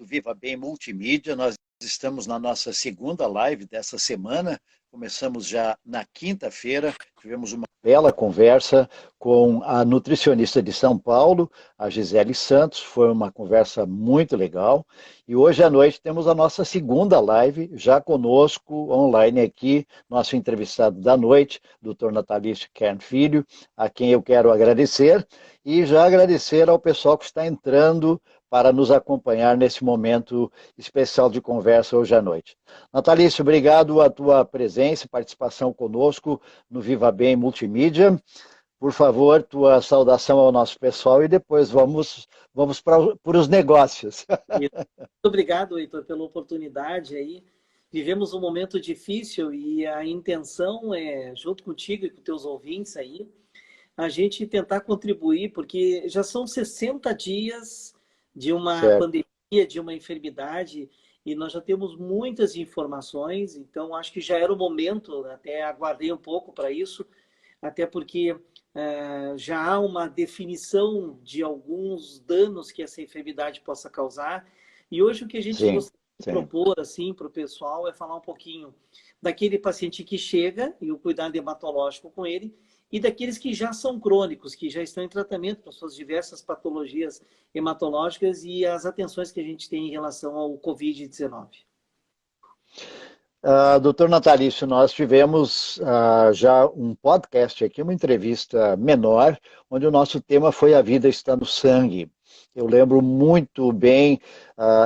do Viva Bem Multimídia. Nós estamos na nossa segunda live dessa semana. Começamos já na quinta-feira, tivemos uma bela conversa com a nutricionista de São Paulo, a Gisele Santos. Foi uma conversa muito legal. E hoje à noite temos a nossa segunda live, já conosco, online aqui, nosso entrevistado da noite, Dr. Natalício Kern Filho, a quem eu quero agradecer. E já agradecer ao pessoal que está entrando para nos acompanhar nesse momento especial de conversa hoje à noite. Natalício, obrigado a tua presença e participação conosco no Viva Bem Multimídia. Por favor, tua saudação ao nosso pessoal e depois vamos para os negócios. Muito obrigado, Heitor, pela oportunidade aí. Vivemos um momento difícil e a intenção é, junto contigo e com teus ouvintes aí, a gente tentar contribuir, porque já são 60 dias de uma pandemia, de uma enfermidade, e nós já temos muitas informações, então acho que já era o momento, até aguardei um pouco para isso, até porque já há uma definição de alguns danos que essa enfermidade possa causar, e hoje o que a gente gostaria de propor assim, para o pessoal é falar um pouquinho daquele paciente que chega e o cuidado hematológico com ele, e daqueles que já são crônicos, que já estão em tratamento para suas diversas patologias hematológicas e as atenções que a gente tem em relação ao Covid-19. Doutor Natalício, nós tivemos já um podcast aqui, uma entrevista menor, onde o nosso tema foi A Vida Está no Sangue. Eu lembro muito bem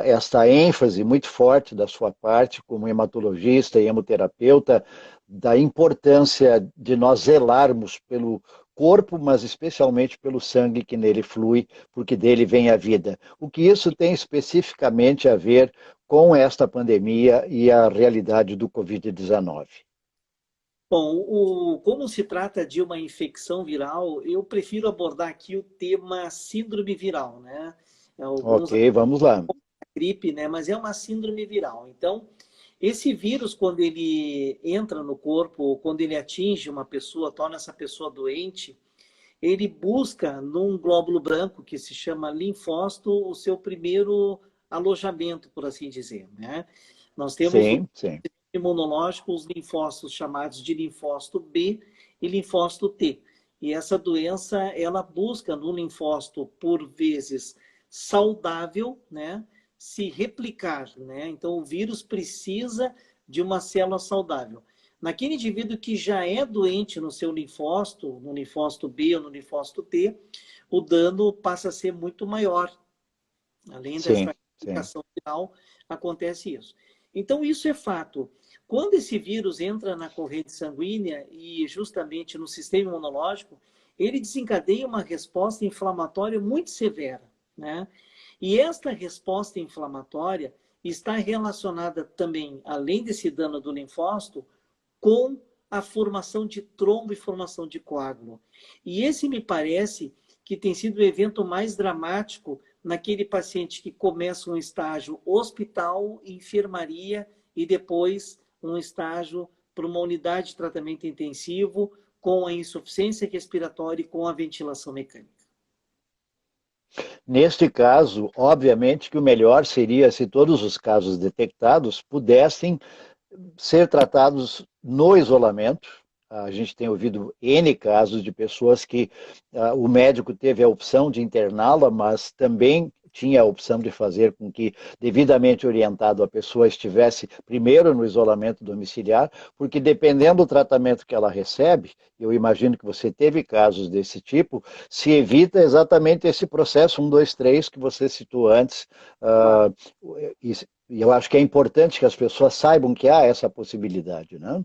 esta ênfase muito forte da sua parte, como hematologista e hemoterapeuta, da importância de nós zelarmos pelo corpo, mas especialmente pelo sangue que nele flui, porque dele vem a vida. O que isso tem especificamente a ver com esta pandemia e a realidade do Covid-19? Bom, como se trata de uma infecção viral, eu prefiro abordar aqui o tema síndrome viral, né? Ok, vamos lá. Gripe, né? Mas é uma síndrome viral. Então, esse vírus, quando ele entra no corpo, quando ele atinge uma pessoa, torna essa pessoa doente, ele busca num glóbulo branco que se chama linfócito o seu primeiro alojamento, por assim dizer, né? Nós temos imunológico, os linfócitos chamados de linfócito B e linfócito T. E essa doença, ela busca no linfócito, por vezes, saudável, né, se replicar, né? Então, o vírus precisa de uma célula saudável. Naquele indivíduo que já é doente no seu linfócito, no linfócito B ou no linfócito T, o dano passa a ser muito maior. Além dessa replicação viral, acontece isso. Então, isso é fato. Quando esse vírus entra na corrente sanguínea e justamente no sistema imunológico, ele desencadeia uma resposta inflamatória muito severa, né? E esta resposta inflamatória está relacionada também, além desse dano do linfócito, com a formação de trombo e formação de coágulo. E esse me parece que tem sido o evento mais dramático naquele paciente que começa um estágio hospital, enfermaria e depois um estágio para uma unidade de tratamento intensivo com a insuficiência respiratória e com a ventilação mecânica. Neste caso, obviamente que o melhor seria se todos os casos detectados pudessem ser tratados no isolamento. A gente tem ouvido N casos de pessoas que o médico teve a opção de interná-la, mas também tinha a opção de fazer com que, devidamente orientado, a pessoa estivesse primeiro no isolamento domiciliar, porque dependendo do tratamento que ela recebe, eu imagino que você teve casos desse tipo, se evita exatamente esse processo 1, 2, 3 que você citou antes. E eu acho que é importante que as pessoas saibam que há essa possibilidade, né?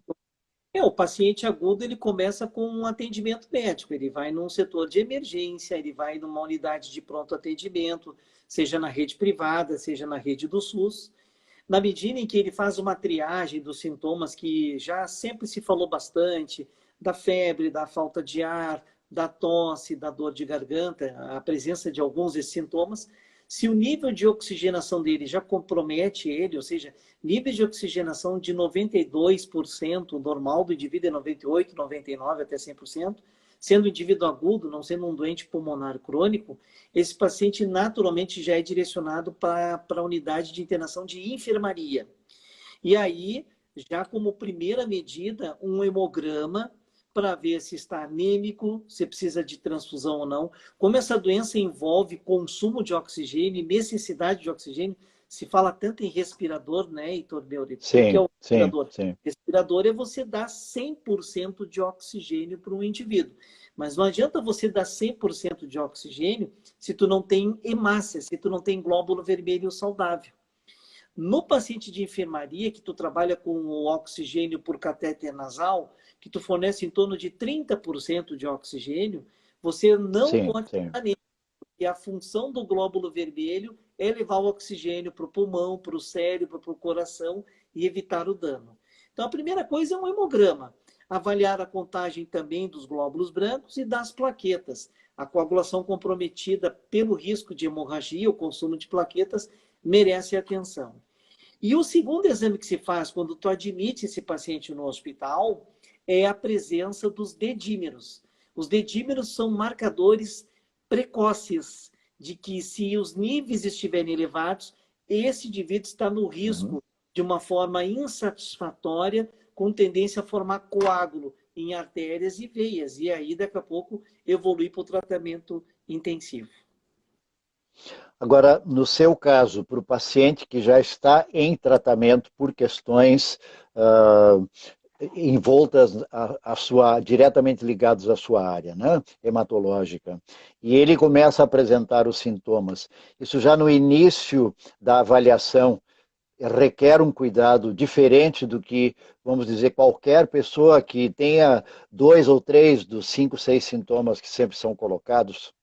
O paciente agudo, ele começa com um atendimento médico, ele vai num setor de emergência, ele vai numa unidade de pronto atendimento, seja na rede privada, seja na rede do SUS. Na medida em que ele faz uma triagem dos sintomas que já sempre se falou bastante, da febre, da falta de ar, da tosse, da dor de garganta, a presença de alguns desses sintomas, se o nível de oxigenação dele já compromete ele, ou seja, nível de oxigenação de 92%, normal do indivíduo é 98%, 99%, até 100%, Sendo indivíduo agudo, não sendo um doente pulmonar crônico, esse paciente naturalmente já é direcionado para a unidade de internação de enfermaria. E aí, já como primeira medida, um hemograma para ver se está anêmico, se precisa de transfusão ou não. Como essa doença envolve consumo de oxigênio e necessidade de oxigênio, se fala tanto em respirador, né, Heitor Beuri? O que é o respirador? Sim. Respirador é você dar 100% de oxigênio para um indivíduo. Mas não adianta você dar 100% de oxigênio se tu não tem hemácia, se tu não tem glóbulo vermelho saudável. No paciente de enfermaria, que tu trabalha com o oxigênio por catéter nasal, que tu fornece em torno de 30% de oxigênio, você não pode dar nele, porque a função do glóbulo vermelho é levar o oxigênio para o pulmão, para o cérebro, para o coração e evitar o dano. Então, a primeira coisa é um hemograma. Avaliar a contagem também dos glóbulos brancos e das plaquetas. A coagulação comprometida pelo risco de hemorragia, o consumo de plaquetas, merece atenção. E o segundo exame que se faz quando tu admite esse paciente no hospital é a presença dos dedímeros. Os dedímeros são marcadores precoces de que, se os níveis estiverem elevados, esse indivíduo está no risco de uma forma insatisfatória, com tendência a formar coágulo em artérias e veias, e aí daqui a pouco evoluir para o tratamento intensivo. Agora, no seu caso, para o paciente que já está em tratamento por questões envoltas diretamente ligados à sua área, né, hematológica, e ele começa a apresentar os sintomas, isso já no início da avaliação requer um cuidado diferente do que, vamos dizer, qualquer pessoa que tenha 2 ou 3 dos 5, 6 sintomas que sempre são colocados?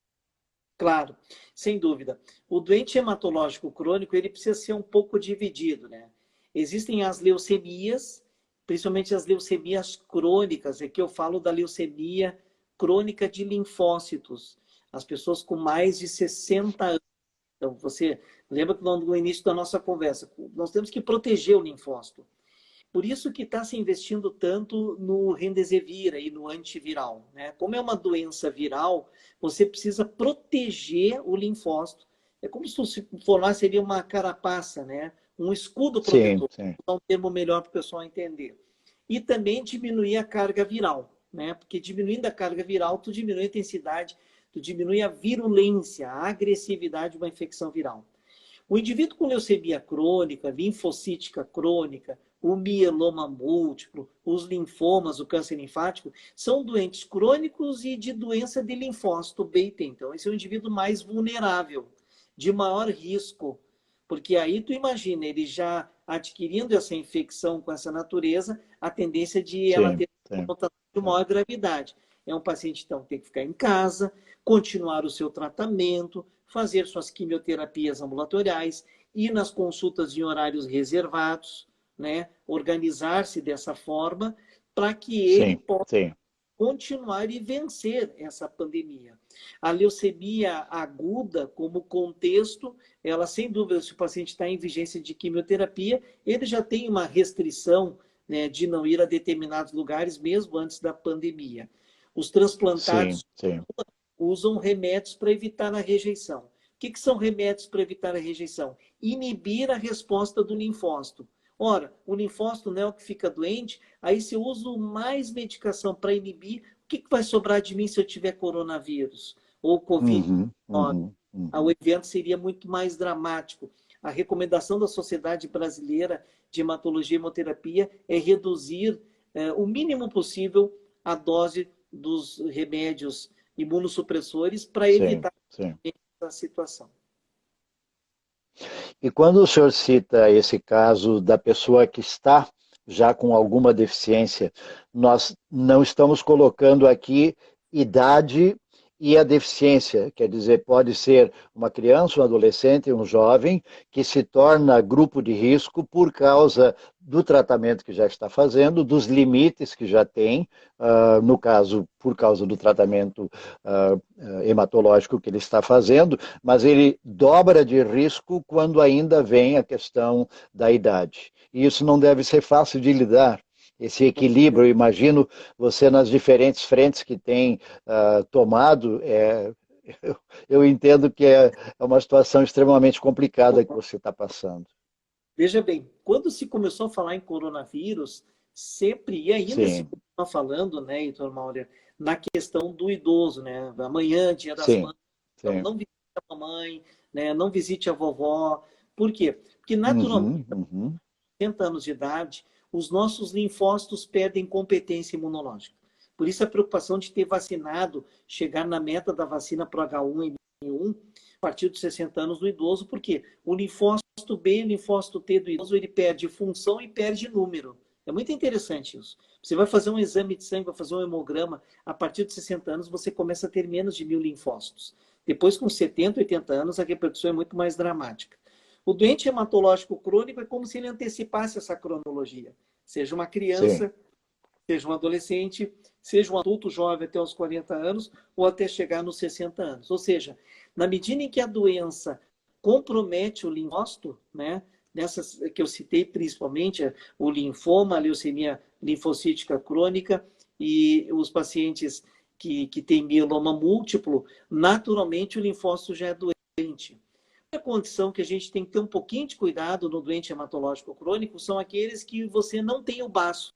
Claro, sem dúvida. O doente hematológico crônico, ele precisa ser um pouco dividido, né? Existem as leucemias, principalmente as leucemias crônicas, é que eu falo da leucemia crônica de linfócitos, as pessoas com mais de 60 anos. Então, você lembra que no início da nossa conversa, nós temos que proteger o linfócito. Por isso que está se investindo tanto no Remdesivir e no antiviral, né? Como é uma doença viral, você precisa proteger o linfócito. É como se for seria uma carapaça, né? Um escudo protetor. Sim. Vou dar um termo melhor para o pessoal entender. E também diminuir a carga viral, né? Porque diminuindo a carga viral, tu diminui a intensidade, tu diminui a virulência, a agressividade de uma infecção viral. O indivíduo com leucemia crônica, linfocítica crônica, o mieloma múltiplo, os linfomas, o câncer linfático, são doentes crônicos e de doença de linfócito B. Então, esse é o indivíduo mais vulnerável, de maior risco, porque aí tu imagina, ele já adquirindo essa infecção com essa natureza, a tendência de ela ter uma conotação de maior gravidade. É um paciente, então, que tem que ficar em casa, continuar o seu tratamento, fazer suas quimioterapias ambulatoriais, ir nas consultas em horários reservados, né? Organizar-se dessa forma para que ele possa continuar e vencer essa pandemia. A leucemia aguda, como contexto, ela, sem dúvida, se o paciente está em vigência de quimioterapia, ele já tem uma restrição, né, de não ir a determinados lugares, mesmo antes da pandemia. Os transplantados usam remédios para evitar a rejeição. O que são remédios para evitar a rejeição? Inibir a resposta do linfócito. Ora, o linfócito não é o que fica doente, aí se eu uso mais medicação para inibir, o que vai sobrar de mim se eu tiver coronavírus ou Covid? O evento seria muito mais dramático. A recomendação da Sociedade Brasileira de Hematologia e Hemoterapia é reduzir o mínimo possível a dose dos remédios imunossupressores para evitar essa situação. E quando o senhor cita esse caso da pessoa que está já com alguma deficiência, nós não estamos colocando aqui idade e a deficiência, quer dizer, pode ser uma criança, um adolescente, um jovem que se torna grupo de risco por causa do tratamento que já está fazendo, dos limites que já tem, no caso, por causa do tratamento hematológico que ele está fazendo, mas ele dobra de risco quando ainda vem a questão da idade. E isso não deve ser fácil de lidar. esse equilíbrio. Eu imagino você nas diferentes frentes que tem tomado, eu entendo que é uma situação extremamente complicada que você está passando. Veja bem, quando se começou a falar em coronavírus, sempre, e ainda se Sim, continua falando, né, Heitor Maurer, na questão do idoso, né? Amanhã, Dia das sim, Mães, então sim. não visite a mamãe, né? Não visite a vovó. Por quê? Porque naturalmente, Uhum, uhum. 60 anos de idade, os nossos linfócitos perdem competência imunológica. Por isso a preocupação de ter vacinado, chegar na meta da vacina para o H1N1 a partir dos 60 anos do idoso, porque o linfócito B e o linfócito T do idoso, ele perde função e perde número. É muito interessante isso. Você vai fazer um exame de sangue, vai fazer um hemograma, a partir de 60 anos você começa a ter menos de 1.000 linfócitos. Depois, com 70, 80 anos, a repercussão é muito mais dramática. O doente hematológico crônico é como se ele antecipasse essa cronologia. Seja uma Sim. criança, seja um adolescente, seja um adulto jovem até os 40 anos, ou até chegar nos 60 anos. Ou seja, na medida em que a doença compromete o linfócito, né, nessas que eu citei principalmente, o linfoma, a leucemia linfocítica crônica e os pacientes que têm mieloma múltiplo, naturalmente o linfócito já é doente. A condição que a gente tem que ter um pouquinho de cuidado no doente hematológico crônico são aqueles que você não tem o baço.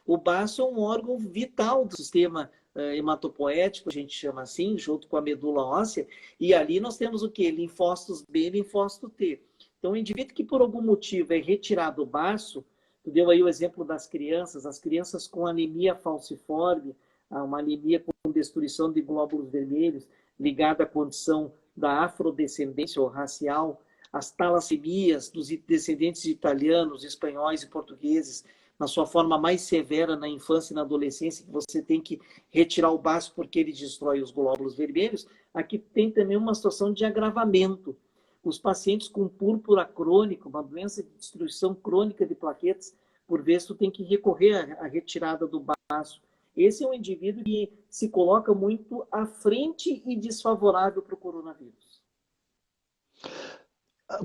O baço é um órgão vital do sistema hematopoético, a gente chama assim, junto com a medula óssea, e ali nós temos o quê? Linfócitos B e linfócito T. Então, o indivíduo que por algum motivo é retirado o baço, tu deu aí o exemplo das crianças, as crianças com anemia falciforme, uma anemia com destruição de glóbulos vermelhos, ligada à condição da afrodescendência ou racial, as talassemias dos descendentes de italianos, espanhóis e portugueses, na sua forma mais severa na infância e na adolescência, que você tem que retirar o baço porque ele destrói os glóbulos vermelhos, aqui tem também uma situação de agravamento. Os pacientes com púrpura crônica, uma doença de destruição crônica de plaquetas, por vezes tu tem que recorrer à retirada do baço. Esse é um indivíduo que se coloca muito à frente e desfavorável para o coronavírus.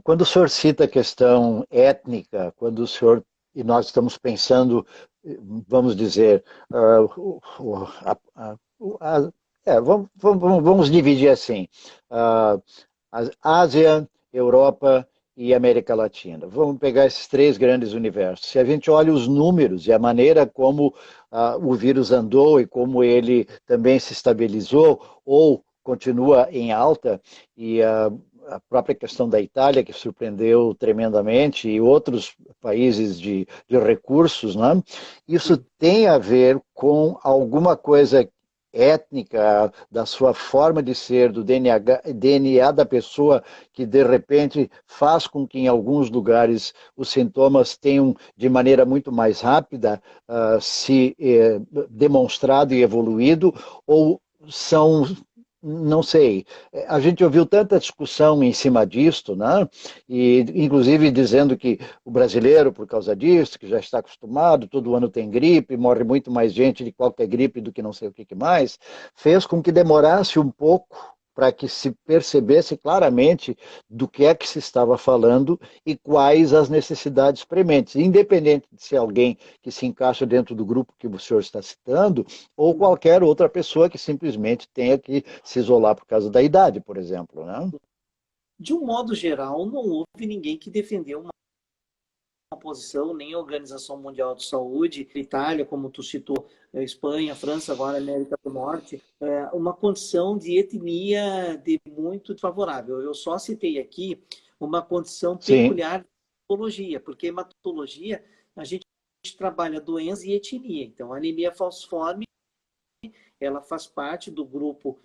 Quando o senhor cita a questão étnica, quando o senhor, e nós estamos pensando, vamos dizer, vamos dividir assim, a Ásia, Europa e América Latina. Vamos pegar esses três grandes universos. Se a gente olha os números e a maneira como o vírus andou e como ele também se estabilizou ou continua em alta, e a própria questão da Itália, que surpreendeu tremendamente, e outros países de recursos, né? Isso tem a ver com alguma coisa étnica, da sua forma de ser, do DNA da pessoa, que de repente faz com que em alguns lugares os sintomas tenham de maneira muito mais rápida se demonstrado e evoluído, ou são, não sei, a gente ouviu tanta discussão em cima disto, né? E inclusive dizendo que o brasileiro, por causa disso, que já está acostumado, todo ano tem gripe, morre muito mais gente de qualquer gripe do que não sei o que mais, fez com que demorasse um pouco para que se percebesse claramente do que é que se estava falando e quais as necessidades prementes, independente de ser alguém que se encaixa dentro do grupo que o senhor está citando, ou qualquer outra pessoa que simplesmente tenha que se isolar por causa da idade, por exemplo, né? De um modo geral, não houve ninguém que defendeu uma posição, nem a Organização Mundial de Saúde, Itália, como tu citou, Espanha, França, agora América do Norte, uma condição de etnia de muito desfavorável. Eu só citei aqui uma condição Sim. peculiar de hematologia, porque hematologia a gente trabalha doença e etnia. Então, a anemia falciforme, ela faz parte do grupo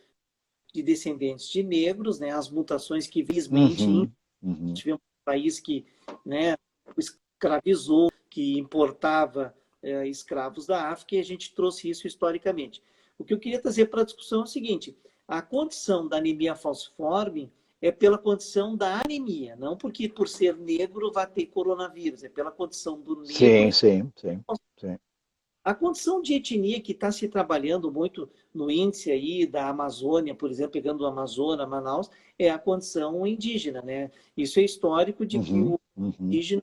de descendentes de negros, né? As mutações que, felizmente, Uhum, uhum. tivemos um país que, né, escravizou, que importava escravos da África, e a gente trouxe isso historicamente. O que eu queria trazer para a discussão é o seguinte: a condição da anemia falciforme é pela condição da anemia, não porque por ser negro vai ter coronavírus, é pela condição do negro. Sim, sim, sim, sim. A condição de etnia que está se trabalhando muito no índice aí da Amazônia, por exemplo, pegando o Amazonas, Manaus, é a condição indígena, né? Isso é histórico de que Uhum, o uhum. indígena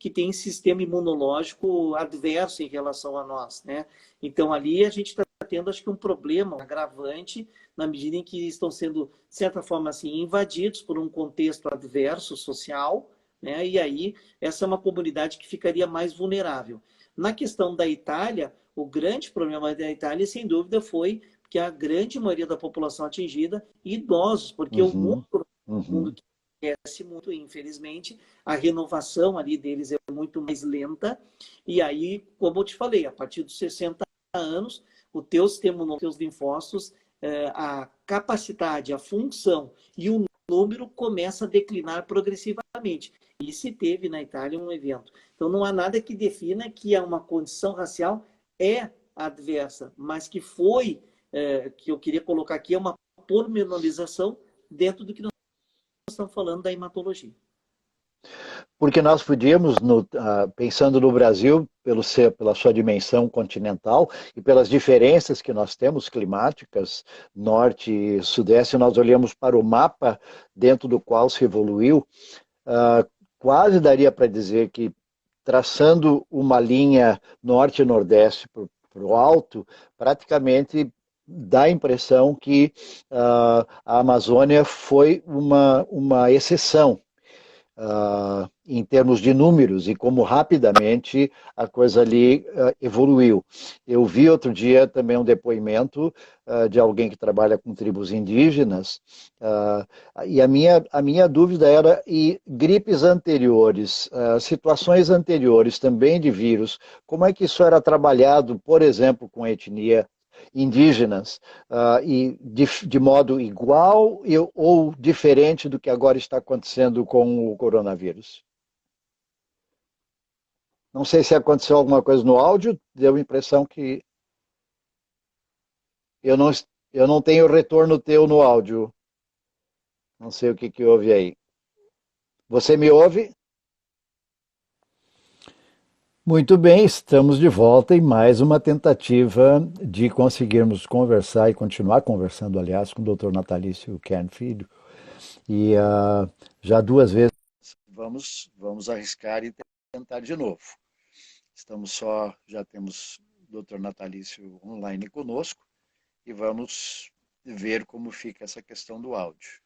que têm sistema imunológico adverso em relação a nós, né? Então, ali a gente está tendo, acho que, um problema, um agravante, na medida em que estão sendo, de certa forma, assim, invadidos por um contexto adverso social, né? E aí, essa é uma comunidade que ficaria mais vulnerável. Na questão da Itália, o grande problema da Itália, sem dúvida, foi que a grande maioria da população atingida, idosos, porque o mundo, que cresce muito, infelizmente, a renovação ali deles é muito mais lenta, e aí, como eu te falei, a partir dos 60 anos, o teu sistema, os teus linfócitos, a capacidade, a função e o número começa a declinar progressivamente. E se teve na Itália um evento. Então, não há nada que defina que uma condição racial é adversa, mas que foi, que eu queria colocar aqui, é uma pormenorização dentro do que nós estamos falando da hematologia. Porque nós podíamos, pensando no Brasil, pela sua dimensão continental e pelas diferenças que nós temos climáticas, norte e sudeste, nós olhamos para o mapa dentro do qual se evoluiu, quase daria para dizer que, traçando uma linha norte e nordeste para o alto, praticamente dá a impressão que a Amazônia foi uma exceção. Em termos de números e como rapidamente a coisa ali evoluiu. Eu vi outro dia também um depoimento de alguém que trabalha com tribos indígenas e a minha dúvida era, e gripes anteriores, situações anteriores também de vírus, como é que isso era trabalhado, por exemplo, com a etnia indígenas, e de modo igual ou diferente do que agora está acontecendo com o coronavírus? Não sei se aconteceu alguma coisa no áudio, deu a impressão que eu não tenho retorno teu no áudio. Não sei o que houve aí. Você me ouve? Muito bem, estamos de volta em mais uma tentativa de conseguirmos conversar e continuar conversando, aliás, com o Dr. Natalício Kern Filho. E já 2 vezes. Vamos arriscar e tentar de novo. Já temos o Dr. Natalício online conosco e vamos ver como fica essa questão do áudio.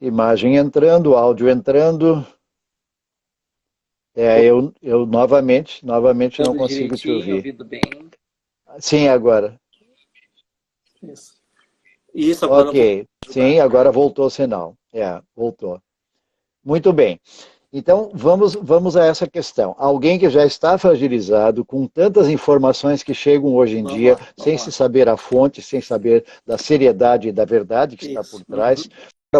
Imagem entrando, áudio entrando. Eu novamente não consigo te ouvir. Ouvido bem. Sim, agora. Isso agora. Ok, sim, agora voltou o sinal. Voltou. Muito bem. Então, vamos a essa questão. Alguém que já está fragilizado, com tantas informações que chegam hoje em dia, sem se saber a fonte, sem saber da seriedade e da verdade que está por trás,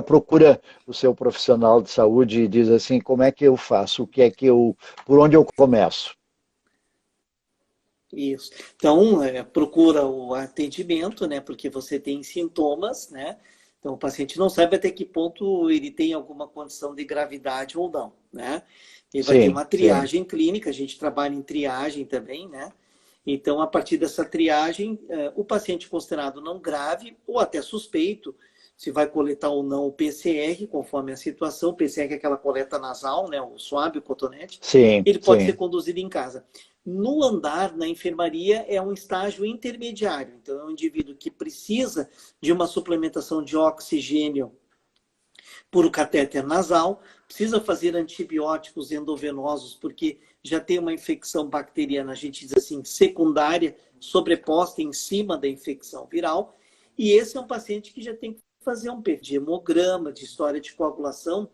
procura o seu profissional de saúde e diz assim, como é que eu faço? Por onde eu começo? Isso. Então, procura o atendimento, né? Porque você tem sintomas, né? Então, o paciente não sabe até que ponto ele tem alguma condição de gravidade ou não, né? Ele vai ter uma triagem clínica, a gente trabalha em triagem também, né? Então, a partir dessa triagem, o paciente considerado não grave ou até suspeito, se vai coletar ou não o PCR, conforme a situação. O PCR é aquela coleta nasal, né? O suave, o cotonete. Ele pode ser conduzido em casa. No andar, na enfermaria, é um estágio intermediário. Então, é um indivíduo que precisa de uma suplementação de oxigênio por catéter nasal, precisa fazer antibióticos endovenosos, porque já tem uma infecção bacteriana, a gente diz assim, secundária, sobreposta em cima da infecção viral. E esse é um paciente que já tem que fazer um de hemograma, de história de coagulação,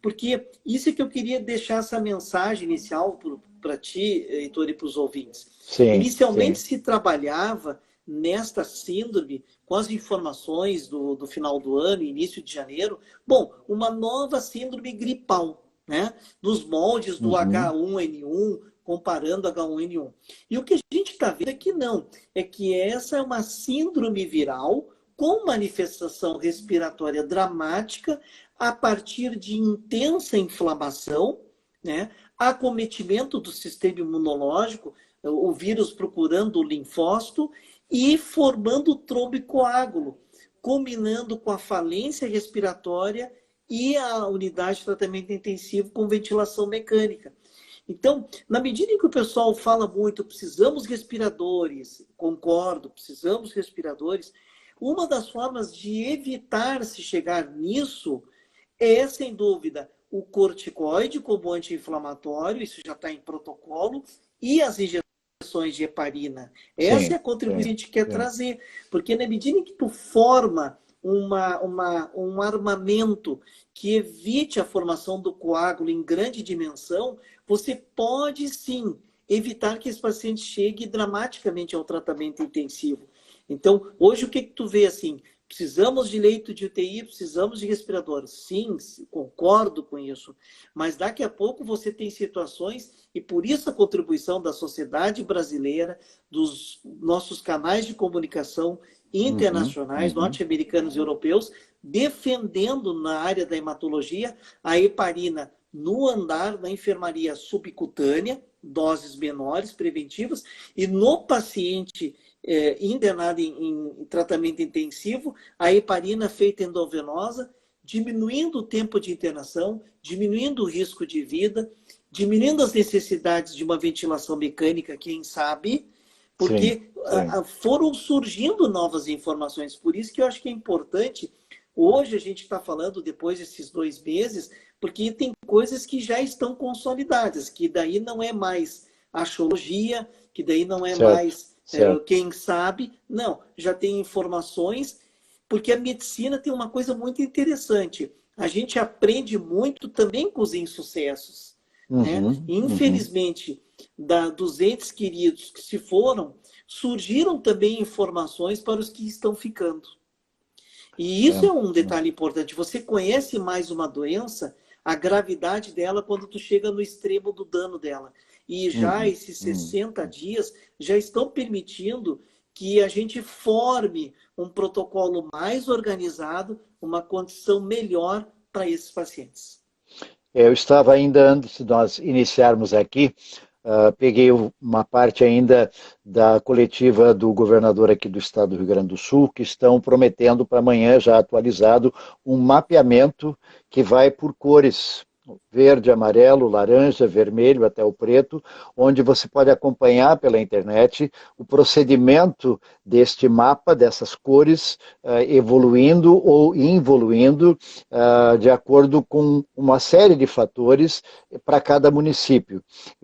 porque isso é que eu queria deixar essa mensagem inicial para ti, Heitor, e para os ouvintes. Inicialmente se trabalhava nesta síndrome, com as informações do final do ano, início de janeiro, uma nova síndrome gripal, né? Dos moldes do H1N1, comparando H1N1. E o que a gente está vendo é que não, é que essa é uma síndrome viral com manifestação respiratória dramática a partir de intensa inflamação, né? Acometimento do sistema imunológico, o vírus procurando o linfócito e formando trombocoágulo, combinando com a falência respiratória e a unidade de tratamento intensivo com ventilação mecânica. Então, na medida em que o pessoal fala muito, precisamos respiradores, concordo, precisamos respiradores, uma das formas de evitar se chegar nisso é, sem dúvida, o corticoide como anti-inflamatório, isso já está em protocolo, e as injeções de heparina. Essa é a contribuição que a gente quer trazer, porque na medida em que tu forma um armamento que evite a formação do coágulo em grande dimensão, você pode sim evitar que esse paciente chegue dramaticamente ao tratamento intensivo. Então, hoje o que tu vê assim? Precisamos de leito de UTI, precisamos de respirador. Sim, concordo com isso. Mas daqui a pouco você tem situações, e por isso a contribuição da sociedade brasileira, dos nossos canais de comunicação internacionais, norte-americanos e europeus, defendendo na área da hematologia a heparina no andar da enfermaria subcutânea, doses menores, preventivas, e no paciente internado em tratamento intensivo, a heparina feita endovenosa, diminuindo o tempo de internação, diminuindo o risco de vida, diminuindo as necessidades de uma ventilação mecânica, quem sabe, porque foram surgindo novas informações. Por isso que eu acho que é importante, hoje a gente está falando, depois desses 2 meses, porque tem coisas que já estão consolidadas, que daí não é mais axiologia, que daí não é mais quem sabe. Não, já tem informações, porque a medicina tem uma coisa muito interessante. A gente aprende muito também com os insucessos. Né? Infelizmente, dos entes queridos que se foram, surgiram também informações para os que estão ficando. E isso é um detalhe importante. Você conhece mais uma doença, a gravidade dela quando tu chega no extremo do dano dela. E já esses 60 dias já estão permitindo que a gente forme um protocolo mais organizado, uma condição melhor para esses pacientes. Eu estava ainda, antes de nós iniciarmos aqui, peguei uma parte ainda da coletiva do governador aqui do estado do Rio Grande do Sul, que estão prometendo para amanhã, já atualizado, um mapeamento que vai por cores, verde, amarelo, laranja, vermelho, até o preto, onde você pode acompanhar pela internet o procedimento deste mapa, dessas cores, evoluindo ou involuindo, de acordo com uma série de fatores para cada município.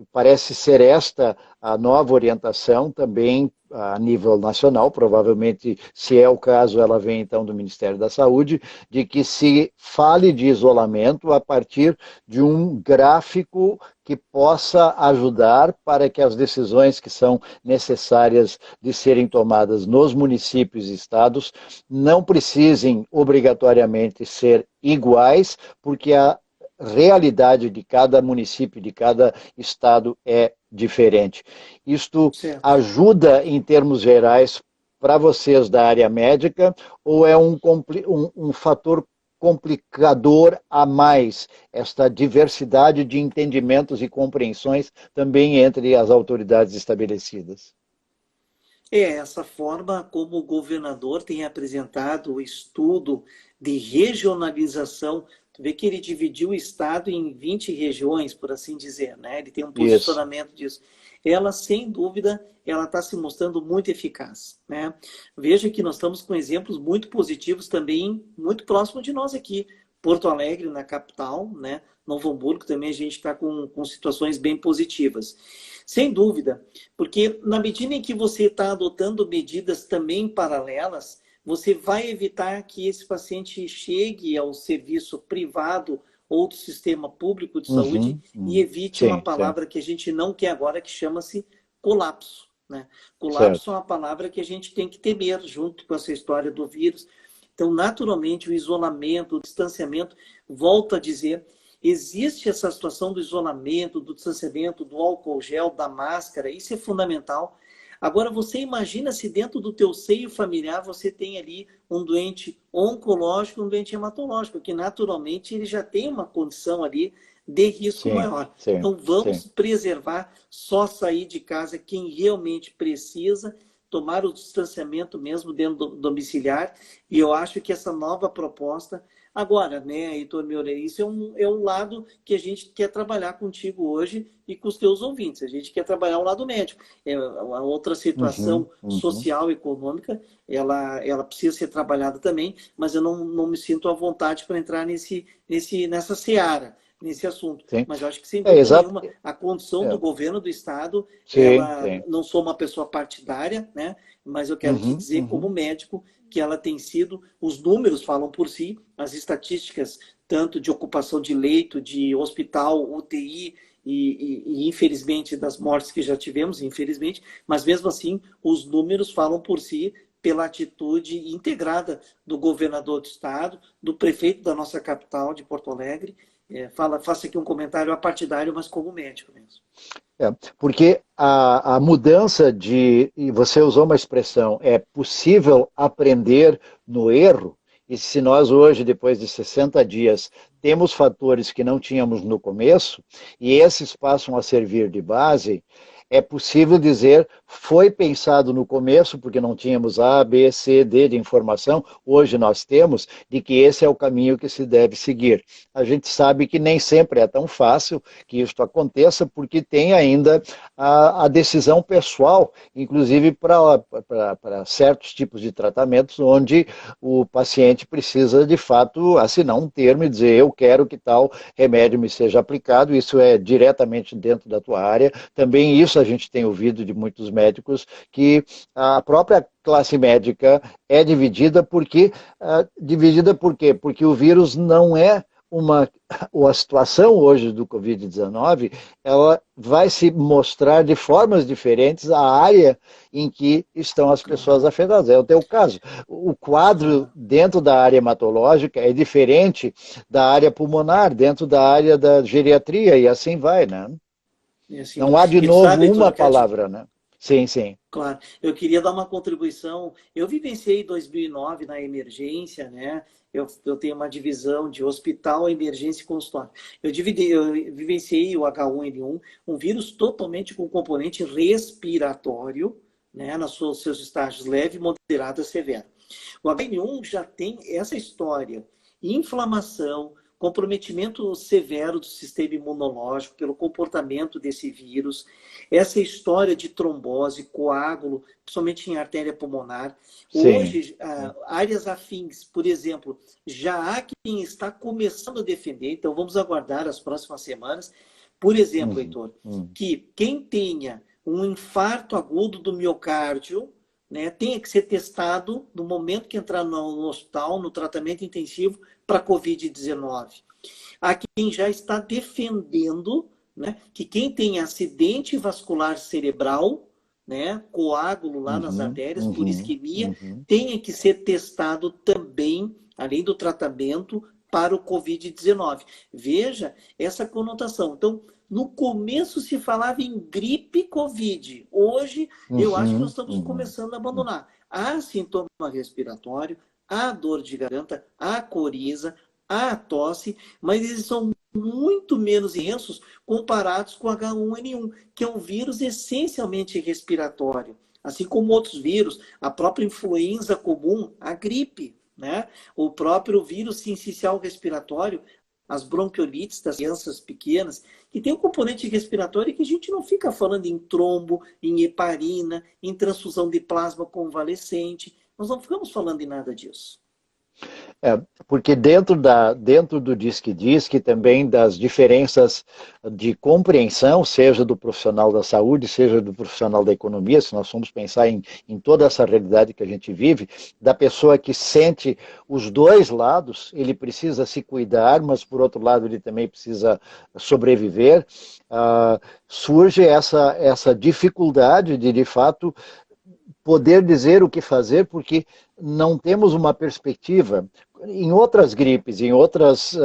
Parece ser esta a nova orientação também a nível nacional, provavelmente, se é o caso, ela vem então do Ministério da Saúde, de que se fale de isolamento a partir de um gráfico que possa ajudar para que as decisões que são necessárias de serem tomadas nos municípios e estados não precisem obrigatoriamente ser iguais, porque a realidade de cada município, de cada estado é diferente. Isto ajuda em termos gerais para vocês da área médica ou é um fator complicador a mais, esta diversidade de entendimentos e compreensões também entre as autoridades estabelecidas? Essa forma como o governador tem apresentado o estudo de regionalização. Tu vê que ele dividiu o estado em 20 regiões, por assim dizer, né? Ele tem um posicionamento disso. Ela, sem dúvida, ela está se mostrando muito eficaz, né? Veja que nós estamos com exemplos muito positivos também, muito próximo de nós aqui. Porto Alegre, na capital, né? Novo Hamburgo também a gente está com situações bem positivas. Sem dúvida, porque na medida em que você está adotando medidas também paralelas, você vai evitar que esse paciente chegue ao serviço privado ou do sistema público de saúde e evite uma palavra que a gente não quer agora, que chama-se colapso. Né? Colapso é uma palavra que a gente tem que temer junto com essa história do vírus. Então, naturalmente, o isolamento, o distanciamento, volto a dizer, existe essa situação do isolamento, do distanciamento, do álcool gel, da máscara, isso é fundamental. Agora, você imagina se dentro do teu seio familiar você tem ali um doente oncológico, um doente hematológico, que naturalmente ele já tem uma condição ali de risco maior. Então, vamos preservar, só sair de casa quem realmente precisa, tomar o distanciamento mesmo dentro do domiciliar. E eu acho que essa nova proposta Agora, né, Heitor Meurer, isso é um lado que a gente quer trabalhar contigo hoje e com os teus ouvintes. A gente quer trabalhar o lado médico. A outra Uhum, situação uhum. social e econômica, ela precisa ser trabalhada também, mas eu não me sinto à vontade para entrar nessa seara, nesse assunto. Sim. Mas eu acho que, sem É, dúvida exato. nenhuma, a condição do É, governo do Estado, sim, ela sim. não sou uma pessoa partidária, né? Mas eu quero te Uhum, dizer, como uhum. médico, que ela tem sido, os números falam por si, as estatísticas, tanto de ocupação de leito, de hospital, UTI, infelizmente das mortes que já tivemos, infelizmente, mas mesmo assim os números falam por si pela atitude integrada do governador do estado, do prefeito da nossa capital, de Porto Alegre. Faça aqui um comentário apartidário, mas como médico mesmo. É, porque a mudança e você usou uma expressão, é possível aprender no erro, e se nós hoje, depois de 60 dias, temos fatores que não tínhamos no começo, e esses passam a servir de base, é possível dizer, foi pensado no começo, porque não tínhamos A, B, C, D de informação, hoje nós temos, de que esse é o caminho que se deve seguir. A gente sabe que nem sempre é tão fácil que isso aconteça, porque tem ainda a decisão pessoal, inclusive para certos tipos de tratamentos, onde o paciente precisa, de fato, assinar um termo e dizer, eu quero que tal remédio me seja aplicado, isso é diretamente dentro da tua área. Também isso a gente tem ouvido de muitos médicos, que a própria classe médica é dividida por quê? Porque o vírus não é a situação hoje do Covid-19, ela vai se mostrar de formas diferentes a área em que estão as pessoas Claro, afetadas. É o teu caso. O quadro claro. dentro da área hematológica é diferente da área pulmonar, dentro da área da geriatria, e assim vai, né? E assim, Não há de e tu novo sabe, Heitor, uma eu quero te, palavra, né? Sim, sim. claro, eu queria dar uma contribuição. Eu vivenciei 2009 na emergência, né? Eu tenho uma divisão de hospital, emergência e consultório. Eu vivenciei o H1N1, um vírus totalmente com componente respiratório, né? Nos seus estágios leve, moderado e severo. O H1N1 já tem essa história, inflamação, comprometimento severo do sistema imunológico pelo comportamento desse vírus, essa história de trombose, coágulo, principalmente em artéria pulmonar. Sim. Hoje, áreas afins, por exemplo, já há quem está começando a defender, então vamos aguardar as próximas semanas. Por exemplo, Uhum, Heitor, uhum. que quem tenha um infarto agudo do miocárdio, né, tenha que ser testado no momento que entrar no hospital, no tratamento intensivo para Covid-19. Há quem já está defendendo, né, que quem tem acidente vascular cerebral, né, coágulo lá nas Uhum, artérias por uhum, isquemia, uhum. tenha que ser testado também, além do tratamento, para o Covid-19. Veja essa conotação. Então, no começo se falava em gripe Covid. Hoje, eu acho que nós Uhum, estamos uhum, começando a uhum. abandonar. Há sintoma respiratório, há dor de garganta, há coriza, há tosse, mas eles são muito menos intensos comparados com o H1N1, que é um vírus essencialmente respiratório. Assim como outros vírus, a própria influenza comum, a gripe, né? O próprio vírus sincicial respiratório, as bronquiolites das crianças pequenas, que tem um componente respiratório que a gente não fica falando em trombo, em heparina, em transfusão de plasma convalescente. Nós não ficamos falando em nada disso. É, porque dentro do Disque também das diferenças de compreensão, seja do profissional da saúde, seja do profissional da economia, se nós formos pensar em toda essa realidade que a gente vive, da pessoa que sente os dois lados, ele precisa se cuidar, mas por outro lado ele também precisa sobreviver, surge essa dificuldade de fato, poder dizer o que fazer, porque não temos uma perspectiva. Em outras gripes, em outras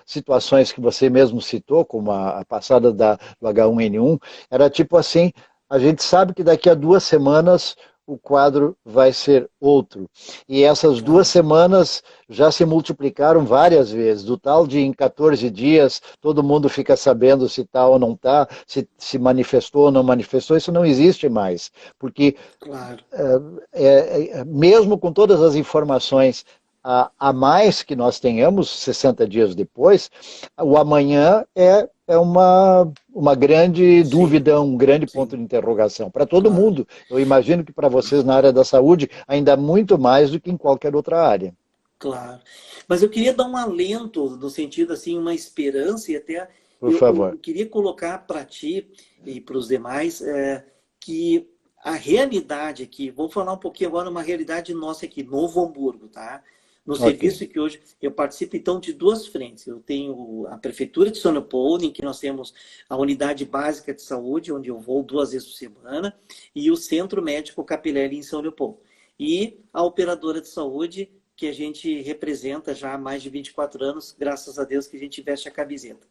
situações que você mesmo citou, como a passada do H1N1, era tipo assim, a gente sabe que daqui a 2 semanas o quadro vai ser outro. E essas duas Claro. semanas já se multiplicaram várias vezes. Do tal de em 14 dias todo mundo fica sabendo se está ou não está, se manifestou ou não manifestou, isso não existe mais. Porque Claro. mesmo com todas as informações, a mais que nós tenhamos 60 dias depois, o amanhã é uma grande dúvida, um grande ponto sim, de interrogação para todo claro. mundo. Eu imagino que para vocês na área da saúde, ainda muito mais do que em qualquer outra área. Claro. Mas eu queria dar um alento, no sentido assim, uma esperança, e até Por favor. eu queria colocar para ti e para os demais que a realidade aqui, vou falar um pouquinho agora, uma realidade nossa aqui, Novo Hamburgo, tá? No Ok. serviço que hoje eu participo, então, de duas frentes. Eu tenho a Prefeitura de São Leopoldo, em que nós temos a Unidade Básica de Saúde, onde eu vou 2 vezes por semana, e o Centro Médico Capilé em São Leopoldo. E a Operadora de Saúde, que a gente representa já há mais de 24 anos, graças a Deus que a gente veste a camiseta.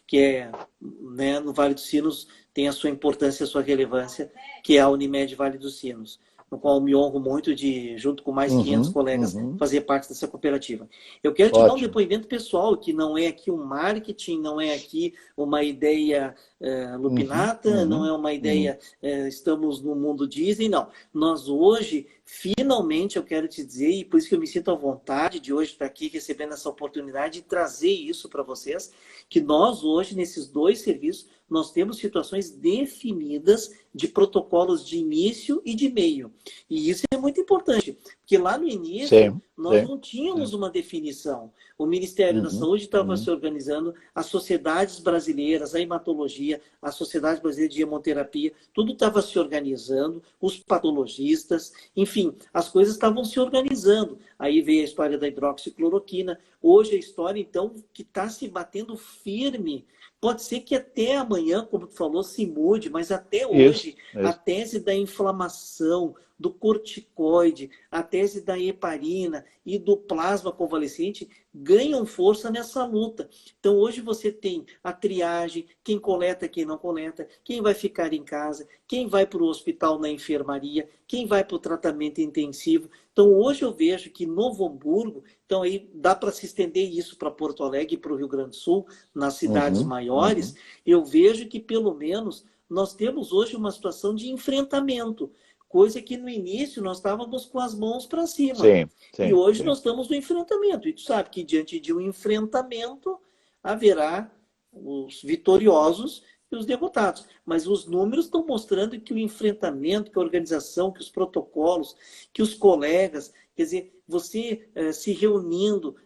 Que é, né, no Vale dos Sinos, tem a sua importância, a sua relevância, que é a Unimed Vale dos Sinos, no qual me honro muito de, junto com mais 500 Uhum, colegas, uhum. fazer parte dessa cooperativa. Eu quero te dar um Ótimo. depoimento pessoal, que não é aqui um marketing, não é aqui uma ideia Uhum, lupinata, não uhum, é uma uhum. ideia, estamos no mundo Disney, não. Nós hoje, finalmente, eu quero te dizer, e por isso que eu me sinto à vontade de hoje estar aqui recebendo essa oportunidade de trazer isso para vocês, que nós hoje, nesses dois serviços, nós temos situações definidas de protocolos de início e de meio. E isso é muito importante, porque lá no início Sim, nós sim, não tínhamos sim. uma definição. O Ministério da Uhum, Saúde estava uhum. se organizando, as sociedades brasileiras, a hematologia, a Sociedade Brasileira de Hemoterapia, tudo estava se organizando, os patologistas, enfim, as coisas estavam se organizando. Aí veio a história da hidroxicloroquina. Hoje a história, então, que está se batendo firme. Pode ser que até amanhã, como tu falou, se mude, mas até Isso, hoje a isso. tese da inflamação, do corticoide, a tese da heparina e do plasma convalescente ganham força nessa luta. Então hoje você tem a triagem, quem coleta, quem não coleta, quem vai ficar em casa, quem vai para o hospital na enfermaria, quem vai para o tratamento intensivo. Então hoje eu vejo que Novo Hamburgo, então aí dá para se estender isso para Porto Alegre e para o Rio Grande do Sul, nas cidades Uhum, maiores, uhum. eu vejo que pelo menos nós temos hoje uma situação de enfrentamento, coisa que no início nós estávamos com as mãos para cima. Sim, E sim, hoje sim. nós estamos no enfrentamento. E tu sabe que diante de um enfrentamento haverá os vitoriosos e os derrotados. Mas os números estão mostrando que o enfrentamento, que a organização, que os protocolos, que os colegas, quer dizer, você se reunindo,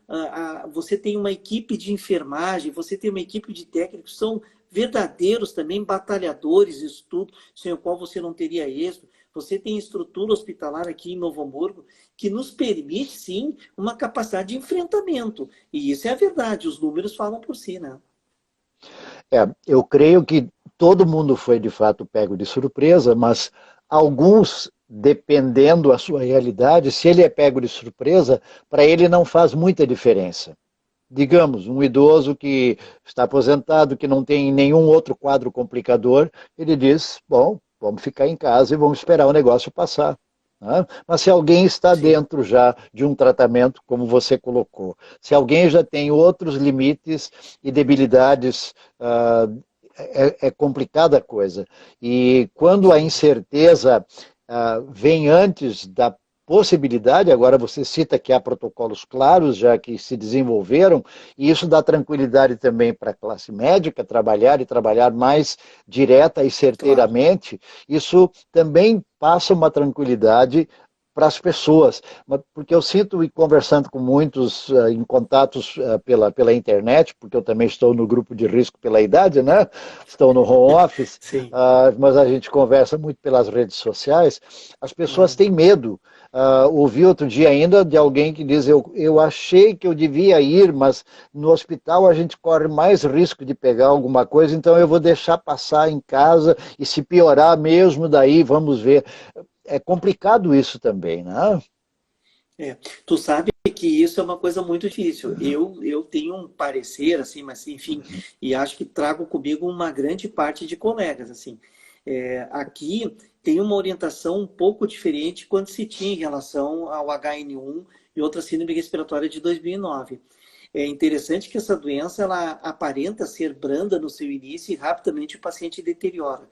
você tem uma equipe de enfermagem, você tem uma equipe de técnicos, são verdadeiros também batalhadores, isso tudo, sem o qual você não teria êxito. Você tem estrutura hospitalar aqui em Novo Hamburgo que nos permite, sim, uma capacidade de enfrentamento. E isso é a verdade, os números falam por si, né? Eu creio que todo mundo foi de fato pego de surpresa, mas alguns, dependendo da sua realidade, se ele é pego de surpresa, para ele não faz muita diferença. Digamos, um idoso que está aposentado, que não tem nenhum outro quadro complicador, ele diz: bom, vamos ficar em casa e vamos esperar o negócio passar. Né? Mas se alguém está Sim, dentro já de um tratamento, como você colocou, se alguém já tem outros limites e debilidades, é complicada a coisa. E quando a sim, incerteza vem antes da possibilidade, agora você cita que há protocolos claros já que se desenvolveram, e isso dá tranquilidade também para a classe médica trabalhar e trabalhar mais direta e claro. certeiramente, isso também passa uma tranquilidade para as pessoas, porque eu sinto e conversando com muitos em contatos pela internet, porque eu também estou no grupo de risco pela idade, né? Estou no home office, Sim, mas a gente conversa muito pelas redes sociais. As pessoas claro. têm medo. Ouvi outro dia ainda de alguém que diz: eu achei que eu devia ir, mas no hospital a gente corre mais risco de pegar alguma coisa, então eu vou deixar passar em casa e se piorar mesmo, daí vamos ver. É complicado isso também, né? É. Tu sabe que isso é uma coisa muito difícil. Eu tenho um parecer, assim, mas enfim, e acho que trago comigo uma grande parte de colegas, assim. Aqui tem uma orientação um pouco diferente quando se tinha em relação ao HN1 e outra síndrome respiratória de 2009. É interessante que essa doença ela aparenta ser branda no seu início e rapidamente o paciente deteriora.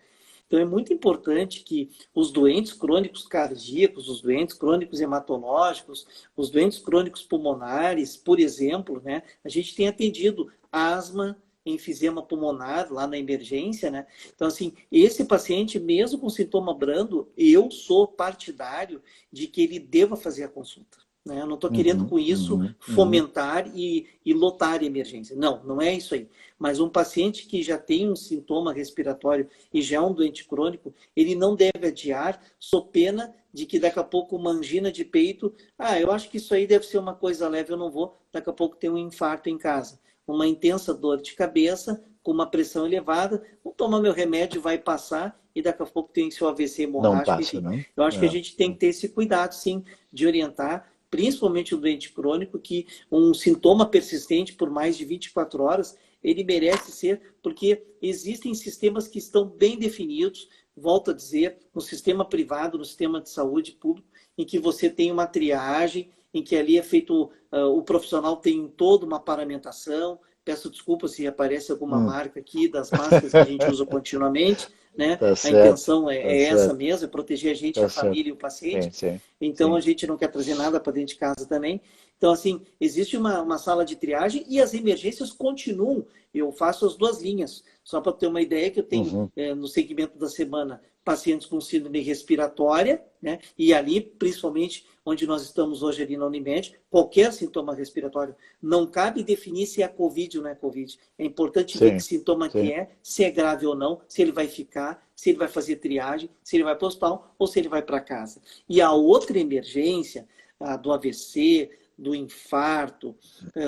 Então é muito importante que os doentes crônicos cardíacos, os doentes crônicos hematológicos, os doentes crônicos pulmonares, por exemplo, né, a gente tem atendido asma, enfisema pulmonar lá na emergência, né? Então, assim, esse paciente, mesmo com sintoma brando, eu sou partidário de que ele deva fazer a consulta. Né? Eu não estou querendo com isso fomentar e lotar a emergência. Não, não é isso aí. Mas um paciente que já tem um sintoma respiratório e já é um doente crônico, ele não deve adiar, sob pena de que daqui a pouco uma angina de peito, eu acho que isso aí deve ser uma coisa leve, eu não vou, daqui a pouco ter um infarto em casa. Uma intensa dor de cabeça, com uma pressão elevada, vou tomar meu remédio, vai passar, e daqui a pouco tem seu AVC hemorrágico. Não passa, enfim. não? Eu acho que a gente tem que ter esse cuidado, sim, de orientar, principalmente o doente crônico, que um sintoma persistente por mais de 24 horas, ele merece ser, porque existem sistemas que estão bem definidos, volto a dizer, no sistema privado, no sistema de saúde público, em que você tem uma triagem, em que ali é feito, o profissional tem toda uma paramentação. Peço desculpa se aparece alguma marca aqui das máscaras que a gente usa continuamente, né? Tá A certo, intenção tá é essa certo. mesmo, é proteger a gente, Tá a família certo. e o paciente. Sim, Então, sim. a gente não quer trazer nada para dentro de casa também. Então, assim, existe uma sala de triagem e as emergências continuam. Eu faço as duas linhas. Só para ter uma ideia, que eu tenho no segmento da semana pacientes com síndrome respiratória, né? E ali, principalmente, onde nós estamos hoje ali na Unimed, qualquer sintoma respiratório, não cabe definir se é Covid ou não é Covid. É importante ver que sintoma que é, se é grave ou não, se ele vai ficar, se ele vai fazer triagem, se ele vai para o hospital ou se ele vai para casa. E a outra emergência, a do AVC, do infarto,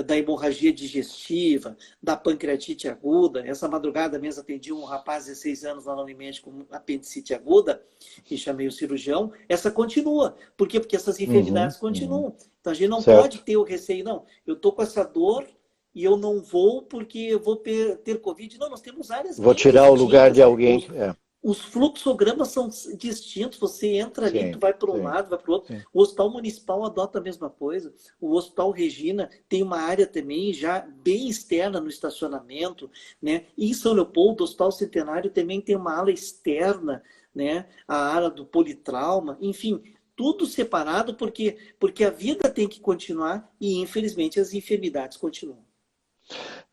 da hemorragia digestiva, da pancreatite aguda. Essa madrugada mesmo atendi um rapaz de 16 anos lá na Unimed com apendicite aguda e chamei o cirurgião. Essa continua. Por quê? Porque essas enfermidades continuam. Então a gente não pode ter o receio, não. Eu estou com essa dor e eu não vou porque eu vou ter Covid. Não, nós temos áreas Vou bem tirar o lugar distintas. de alguém. Os fluxogramas são distintos, você entra ali, tu vai para um lado, vai para o outro. O Hospital Municipal adota a mesma coisa. O Hospital Regina tem uma área também já bem externa no estacionamento, né? E em São Leopoldo, o Hospital Centenário também tem uma ala externa, né? A área do politrauma, enfim, tudo separado porque a vida tem que continuar e, infelizmente, as enfermidades continuam.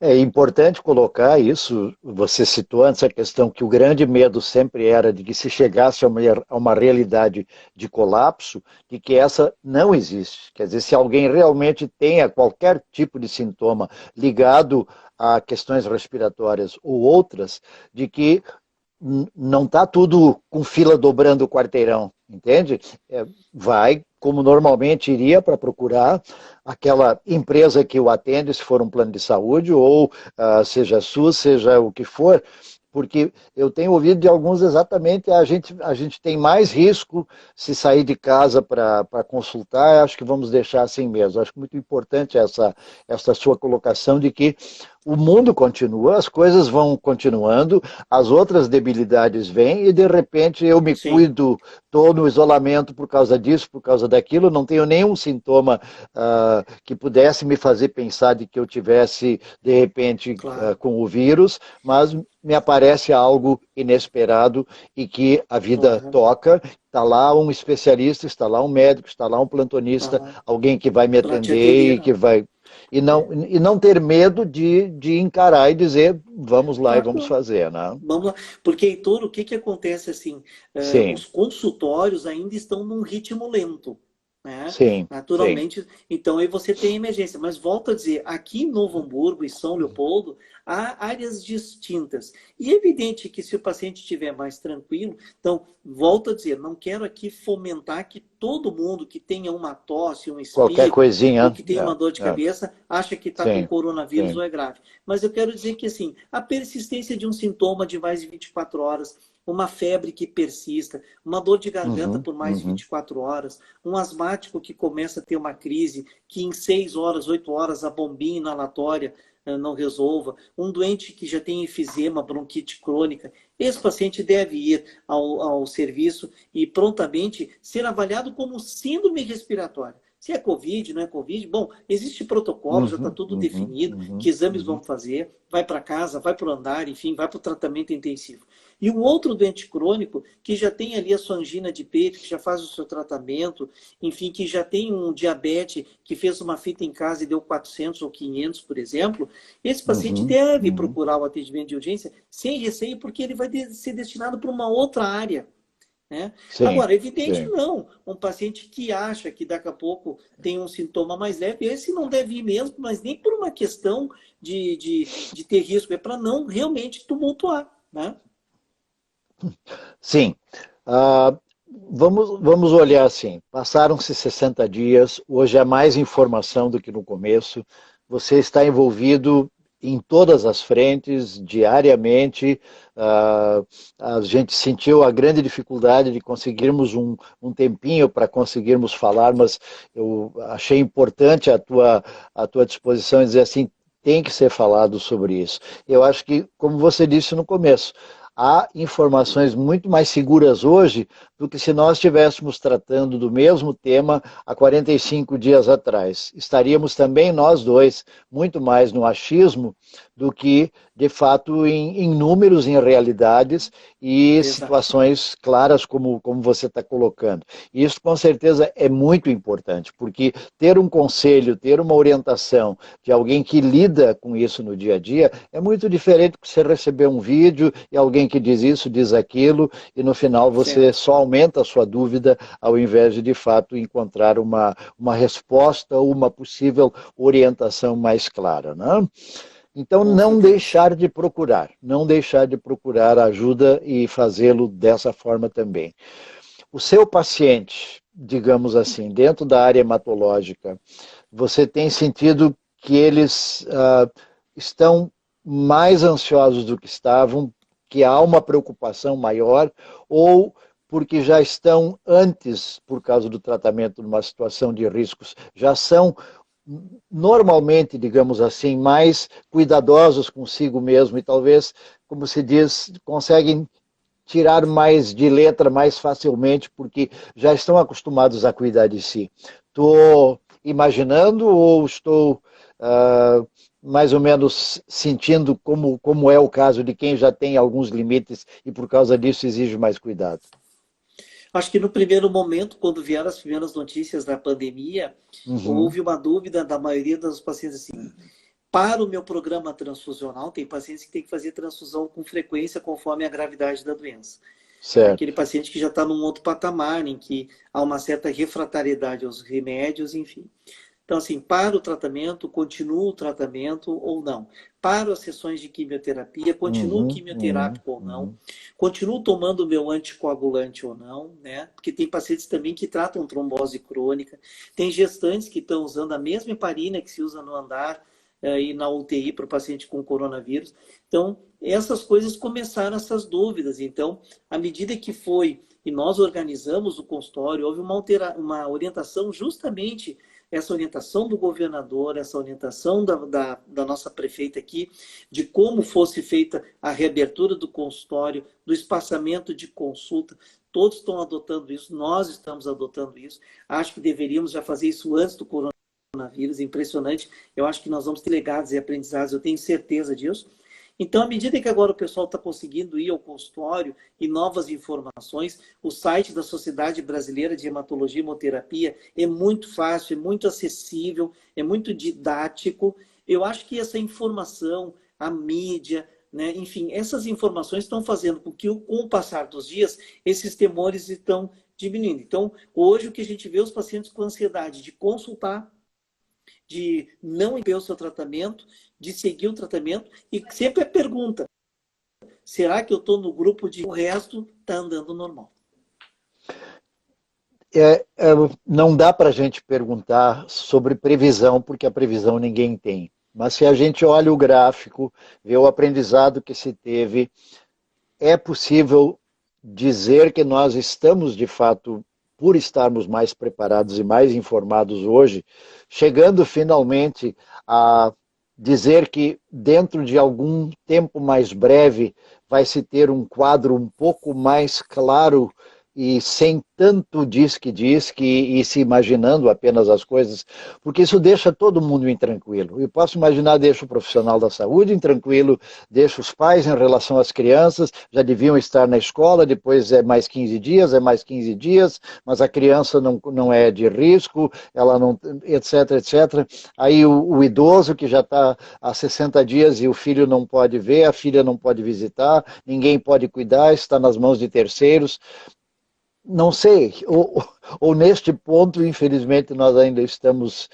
É importante colocar isso, você citou antes a questão que o grande medo sempre era de que se chegasse a uma realidade de colapso, de que essa não existe. Quer dizer, se alguém realmente tenha qualquer tipo de sintoma ligado a questões respiratórias ou outras, de que não está tudo com fila dobrando o quarteirão, entende? Vai, como normalmente iria, para procurar aquela empresa que o atende, se for um plano de saúde, ou seja SUS, seja o que for, porque eu tenho ouvido de alguns exatamente, a gente tem mais risco se sair de casa para consultar, acho que vamos deixar assim mesmo. Acho muito importante essa sua colocação de que o mundo continua, as coisas vão continuando, as outras debilidades vêm e de repente eu me cuido, estou no isolamento por causa disso, por causa daquilo, não tenho nenhum sintoma que pudesse me fazer pensar de que eu tivesse de repente com o vírus, mas me aparece algo inesperado e que a vida toca. Está lá um especialista, está lá um médico, está lá um plantonista, alguém que vai me atender e que vai... E não ter medo de encarar e dizer, vamos lá e vamos fazer, né? Vamos lá. Porque, Heitor, o que acontece assim? Os consultórios ainda estão num ritmo lento. Né? Naturalmente, então aí você tem emergência. Mas volto a dizer, aqui em Novo Hamburgo e São Leopoldo, há áreas distintas. E é evidente que se o paciente estiver mais tranquilo, então, volto a dizer, não quero aqui fomentar que todo mundo que tenha uma tosse, um espirro, qualquer coisinha, ou que tenha uma dor de cabeça, acha que está com coronavírus ou é grave. Mas eu quero dizer que, assim, a persistência de um sintoma de mais de 24 horas, uma febre que persista, uma dor de garganta por mais de 24 horas, um asmático que começa a ter uma crise, que em 6 horas, 8 horas, a bombinha inalatória não resolva, um doente que já tem enfisema, bronquite crônica, esse paciente deve ir ao serviço e prontamente ser avaliado como síndrome respiratória. Se é Covid, não é Covid, bom, existe protocolo, já está tudo definido, que exames vamos fazer, vai para casa, vai para o andar, enfim, vai para o tratamento intensivo. E um outro doente crônico que já tem ali a sua angina de peito, que já faz o seu tratamento, enfim, que já tem um diabetes, que fez uma fita em casa e deu 400 ou 500, por exemplo, esse paciente deve procurar o atendimento de urgência sem receio, porque ele vai ser destinado para uma outra área. Né? Sim, agora, evidente sim. não. Um paciente que acha que daqui a pouco tem um sintoma mais leve, esse não deve ir mesmo, mas nem por uma questão de ter risco, é para não realmente tumultuar. Né? Sim. Vamos olhar assim. Passaram-se 60 dias, hoje há mais informação do que no começo. Você está envolvido em todas as frentes, diariamente. A gente sentiu a grande dificuldade de conseguirmos um tempinho para conseguirmos falar, mas eu achei importante a tua disposição em dizer assim, tem que ser falado sobre isso. Eu acho que, como você disse no começo, há informações muito mais seguras hoje do que se nós estivéssemos tratando do mesmo tema há 45 dias atrás. Estaríamos também nós dois muito mais no achismo do que, de fato, em números, em realidades e Exato. situações claras como você está colocando. E isso, com certeza, é muito importante, porque ter um conselho, ter uma orientação de alguém que lida com isso no dia a dia é muito diferente do que você receber um vídeo e alguém que diz isso, diz aquilo, e no final você só aumenta a sua dúvida ao invés de fato, encontrar uma resposta ou uma possível orientação mais clara, né? Então, não deixar de procurar, não deixar de procurar ajuda e fazê-lo dessa forma também. O seu paciente, digamos assim, dentro da área hematológica, você tem sentido que eles estão mais ansiosos do que estavam, que há uma preocupação maior, ou porque já estão antes, por causa do tratamento numa situação de riscos, já são normalmente, digamos assim, mais cuidadosos consigo mesmo e talvez, como se diz, conseguem tirar mais de letra mais facilmente porque já estão acostumados a cuidar de si. Estou imaginando ou estou mais ou menos sentindo como é o caso de quem já tem alguns limites e por causa disso exige mais cuidado? Acho que no primeiro momento, quando vieram as primeiras notícias da pandemia, houve uma dúvida da maioria dos pacientes assim, para o meu programa transfusional, tem pacientes que têm que fazer transfusão com frequência conforme a gravidade da doença. Certo. Aquele paciente que já está num outro patamar, em que há uma certa refratariedade aos remédios, enfim. Então, assim, para o tratamento, continua o tratamento ou não. Para as sessões de quimioterapia, continuo quimioterápico ou não. Continuo tomando o meu anticoagulante ou não, né? Porque tem pacientes também que tratam trombose crônica. Tem gestantes que estão usando a mesma heparina que se usa no andar e na UTI para o paciente com coronavírus. Então, essas coisas começaram essas dúvidas. Então, à medida que foi, e nós organizamos o consultório, houve uma orientação justamente essa orientação do governador, essa orientação da nossa prefeita aqui, de como fosse feita a reabertura do consultório, do espaçamento de consulta. Todos estão adotando isso, nós estamos adotando isso. Acho que deveríamos já fazer isso antes do coronavírus, impressionante. Eu acho que nós vamos ter legados e aprendizados, eu tenho certeza disso. Então, à medida que agora o pessoal está conseguindo ir ao consultório e novas informações, o site da Sociedade Brasileira de Hematologia e Hemoterapia é muito fácil, é muito acessível, é muito didático. Eu acho que essa informação, a mídia, né, enfim, essas informações estão fazendo com que, com o passar dos dias, esses temores estão diminuindo. Então, hoje o que a gente vê os pacientes com ansiedade de consultar, de não interromper o seu tratamento, de seguir o tratamento, e sempre a pergunta, será que eu estou no grupo de o resto está andando normal? Não dá para a gente perguntar sobre previsão, porque a previsão ninguém tem. Mas se a gente olha o gráfico, vê o aprendizado que se teve, é possível dizer que nós estamos, de fato, por estarmos mais preparados e mais informados hoje, chegando finalmente a dizer que dentro de algum tempo mais breve vai se ter um quadro um pouco mais claro e sem tanto diz que e se imaginando apenas as coisas, porque isso deixa todo mundo intranquilo. Eu posso imaginar, deixa o profissional da saúde intranquilo, deixa os pais em relação às crianças, já deviam estar na escola, depois é mais 15 dias, é mais 15 dias, mas a criança não é de risco, ela não, etc, etc. Aí o idoso que já está há 60 dias e o filho não pode ver, a filha não pode visitar, ninguém pode cuidar, está nas mãos de terceiros. Não sei, ou neste ponto, infelizmente, nós ainda estamos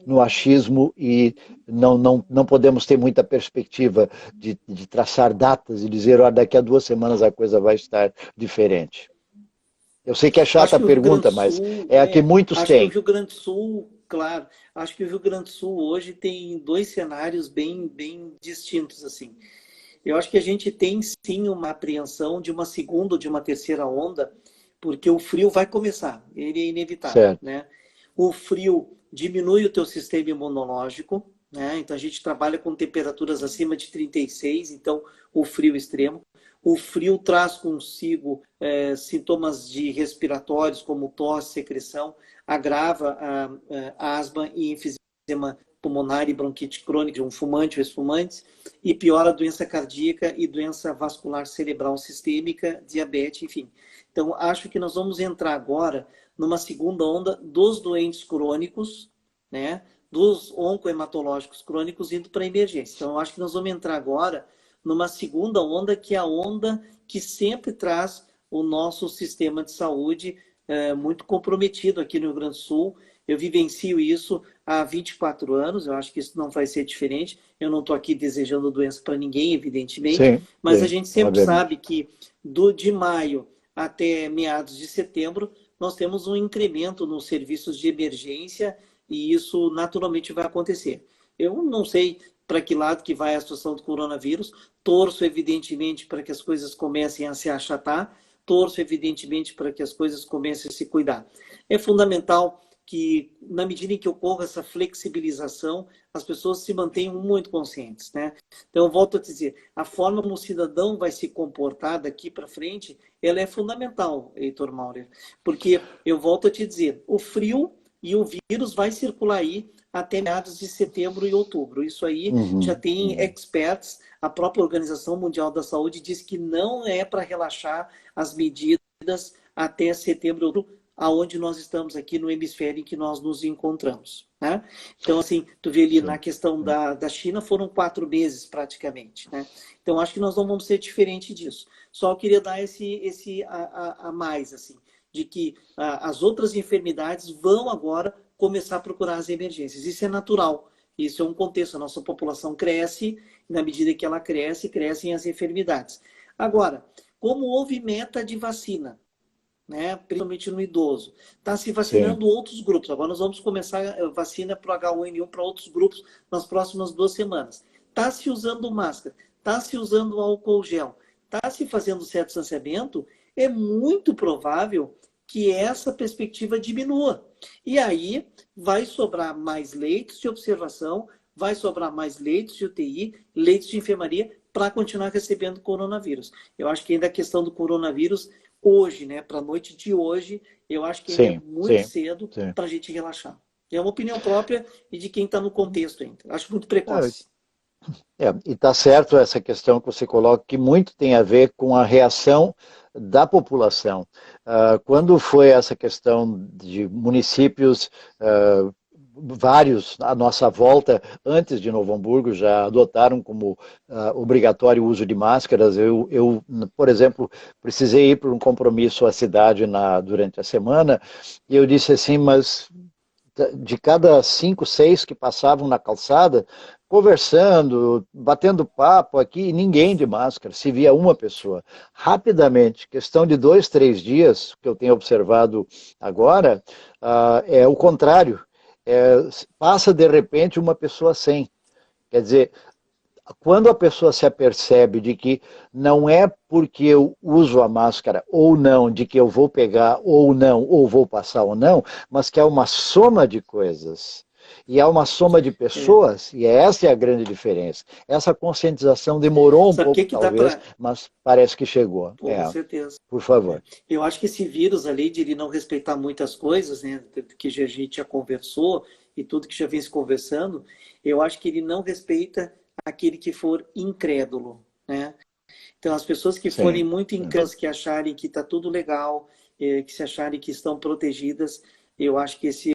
no achismo e não podemos ter muita perspectiva de traçar datas e dizer, olha, daqui a 2 semanas a coisa vai estar diferente. Eu sei que é Acho chata a que o Rio Grande pergunta, do mas Sul, é a que muitos acho que o têm. Rio Grande do Sul, claro, acho que o Rio Grande do Sul hoje tem dois cenários bem distintos, assim. Eu acho que a gente tem sim uma apreensão de uma segunda ou de uma terceira onda, porque o frio vai começar, ele é inevitável, Certo, né? O frio diminui o teu sistema imunológico, né? Então a gente trabalha com temperaturas acima de 36, então o frio extremo. O frio traz consigo sintomas de respiratórios, como tosse, secreção, agrava a asma e enfisema pulmonar e bronquite crônica, um fumante ou esfumantes, e piora a doença cardíaca e doença vascular cerebral sistêmica, diabetes, enfim. Então, acho que nós vamos entrar agora numa segunda onda dos doentes crônicos, né? Dos oncohematológicos crônicos indo para a emergência. Então, eu acho que nós vamos entrar agora numa segunda onda, que é a onda que sempre traz o nosso sistema de saúde muito comprometido aqui no Rio Grande do Sul. Eu vivencio isso há 24 anos, eu acho que isso não vai ser diferente. Eu não estou aqui desejando doença para ninguém, evidentemente, sim, mas a sim, gente sempre sabe obviamente. que de maio até meados de setembro, nós temos um incremento nos serviços de emergência e isso naturalmente vai acontecer. Eu não sei para que lado que vai a situação do coronavírus, torço evidentemente para que as coisas comecem a se achatar, torço evidentemente para que as coisas comecem a se cuidar. É fundamental que, na medida em que ocorra essa flexibilização, as pessoas se mantenham muito conscientes, né? Então, eu volto a dizer, a forma como o cidadão vai se comportar daqui para frente, ela é fundamental, Heitor Maurer, porque, eu volto a te dizer, o frio e o vírus vai circular aí até meados de setembro e outubro. Isso aí já Uhum, tem uhum. experts, a própria Organização Mundial da Saúde diz que não é para relaxar as medidas até setembro e outubro, aonde nós estamos aqui no hemisfério em que nós nos encontramos, né? Então, assim, tu vê ali na Sim. questão da China, foram 4 meses praticamente, né? Então, acho que nós não vamos ser diferente disso. Só queria dar esse a mais, assim, de que as outras enfermidades vão agora começar a procurar as emergências. Isso é natural, isso é um contexto. A nossa população cresce, e na medida que ela cresce, crescem as enfermidades. Agora, como houve meta de vacina, né, principalmente no idoso, está se Sim. vacinando outros grupos. Agora nós vamos começar a vacina para o H1N1 para outros grupos nas próximas 2 semanas. Está se usando máscara, está se usando álcool gel, está se fazendo certo distanciamento, é muito provável que essa perspectiva diminua. E aí vai sobrar mais leitos de observação, vai sobrar mais leitos de UTI, leitos de enfermaria para continuar recebendo coronavírus. Eu acho que ainda a questão do coronavírus hoje, né, para a noite de hoje, eu acho que ainda é Sim, muito sim, cedo sim. para a gente relaxar. É uma opinião própria e de quem está no contexto ainda. Acho muito É, precoce. e está certo essa questão que você coloca, que muito tem a ver com a reação da população. Quando foi essa questão de municípios, vários à nossa volta, antes de Novo Hamburgo, já adotaram como obrigatório o uso de máscaras. Por exemplo, precisei ir para um compromisso à cidade durante a semana, e eu disse assim, mas de cada 5, 6 que passavam na calçada, conversando, batendo papo aqui, ninguém de máscara, se via uma pessoa. Rapidamente, questão de 2, 3 dias, que eu tenho observado agora, é o contrário. Passa de repente uma pessoa sem. Quer dizer, quando a pessoa se apercebe de que não é porque eu uso a máscara ou não, de que eu vou pegar ou não, ou vou passar ou não, mas que é uma soma de coisas. E é uma soma de pessoas, e essa é a grande diferença. Essa conscientização demorou um Sabe o pouco, que que dá talvez, para... mas parece que chegou. Com certeza. Por favor. Eu acho que esse vírus ali de ele não respeitar muitas coisas, né, que a gente já conversou e tudo que já vem se conversando, eu acho que ele não respeita aquele que for incrédulo, né? Então, as pessoas que forem muito incrédulas, que acharem que está tudo legal, que se acharem que estão protegidas, eu acho que esse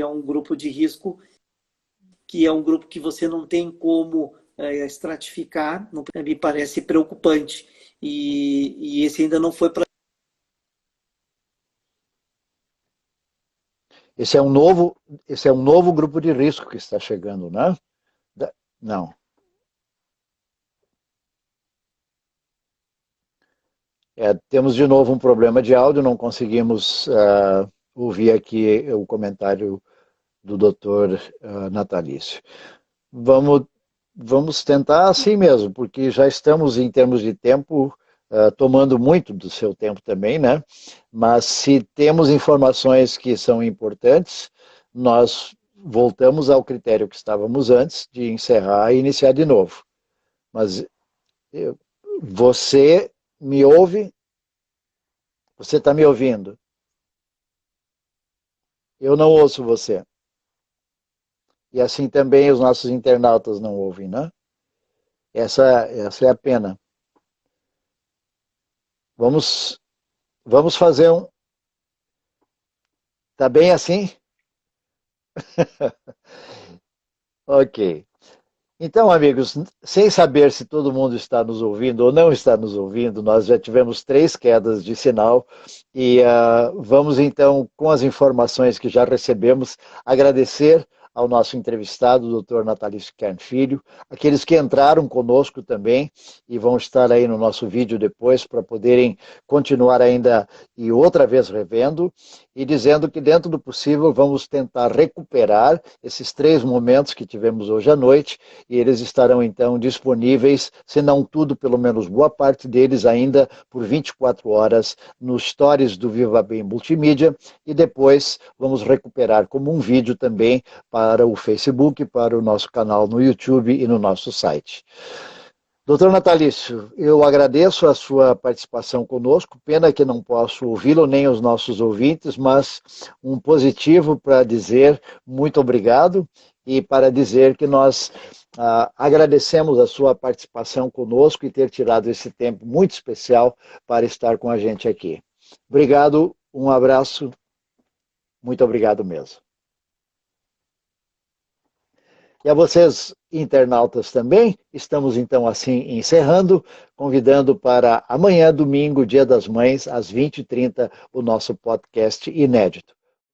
é um grupo de risco, que é um grupo que você não tem como estratificar, me parece preocupante. E esse ainda não foi para... Esse é um novo grupo de risco que está chegando, né? Não. Temos de novo um problema de áudio, não conseguimos ouvir aqui o comentário do doutor Natalício. Vamos tentar assim mesmo, porque já estamos, em termos de tempo, tomando muito do seu tempo também, né? Mas se temos informações que são importantes, nós voltamos ao critério que estávamos antes de encerrar e iniciar de novo. Mas você me ouve? Você está me ouvindo? Eu não ouço você. E assim também os nossos internautas não ouvem, né? Essa é a pena. Vamos fazer um... Tá bem assim? Ok. Então, amigos, sem saber se todo mundo está nos ouvindo ou não está nos ouvindo, nós já tivemos 3 quedas de sinal e vamos então, com as informações que já recebemos, agradecer ao nosso entrevistado, o Dr. Natalício Kern Filho, aqueles que entraram conosco também e vão estar aí no nosso vídeo depois para poderem continuar ainda e outra vez revendo e dizendo que dentro do possível vamos tentar recuperar esses 3 momentos que tivemos hoje à noite e eles estarão então disponíveis, se não tudo, pelo menos boa parte deles ainda por 24 horas nos stories do Viva Bem Multimídia e depois vamos recuperar como um vídeo também para o Facebook, para o nosso canal no YouTube e no nosso site. Doutor Natalício, eu agradeço a sua participação conosco, pena que não posso ouvi-lo nem os nossos ouvintes, mas um positivo para dizer muito obrigado e para dizer que nós agradecemos a sua participação conosco e ter tirado esse tempo muito especial para estar com a gente aqui. Obrigado, um abraço, muito obrigado mesmo. E a vocês, internautas também, estamos então assim encerrando, convidando para amanhã, domingo, Dia das Mães, às 20h30, o nosso podcast inédito.